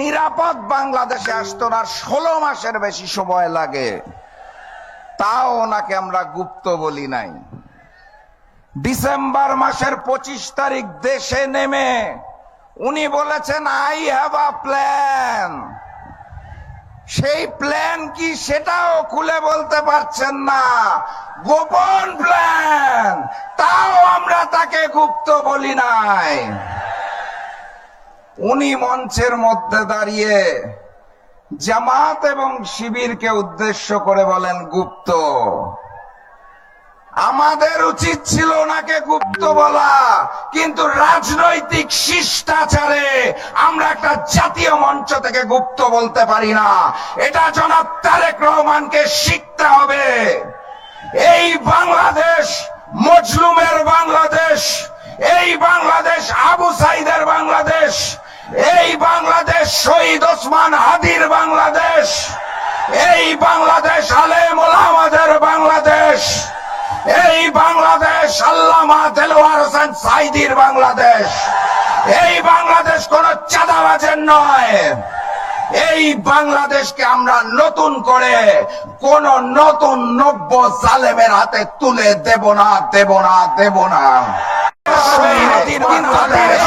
নিরাপদ বাংলাদেশে আসতো না, 16 মাসের বেশি সময় লাগে, তাও ওনাকে আমরা গুপ্ত বলি নাই। ডিসেম্বর মাসের 25 তারিখ দেশে নেমে উনি বলেছেন আই হ্যাভ আ প্ল্যান। সেই প্ল্যান কি সেটাও খুলে বলতে পারছেন না, গোপন প্ল্যান, তাও আমরা তাকে গুপ্ত বলি নাই। উনি মঞ্চের মধ্যে দাঁড়িয়ে জামাত এবং শিবিরকে উদ্দেশ্য করে বলেন গুপ্ত। আমাদের উচিত ছিল ওনাকে গুপ্ত বলা, কিন্তু রাজনৈতিক শিষ্টাচারে আমরা একটা জাতীয় মঞ্চ থেকে গুপ্ত বলতে পারি না। এটা জনাব তারেক রহমানকে শিখতে হবে। এই বাংলাদেশ মজলুমের বাংলাদেশ, এই বাংলাদেশ আবু সাইদের বাংলাদেশ, এই বাংলাদেশ শহীদ ওসমান হাদির বাংলাদেশ, এই বাংলাদেশ আলেম ওলামাদের বাংলাদেশ, এই বাংলাদেশ আল্লামা দেলোয়ার হোসেন সাইদির বাংলাদেশ। এই বাংলাদেশ কোন চাঁদাবাজের নয়। এই বাংলাদেশকে আমরা নতুন করে কোন নতুন নব্য জালেমের হাতে তুলে দেব না, দেব না, দেব না। এই বাংলাদেশ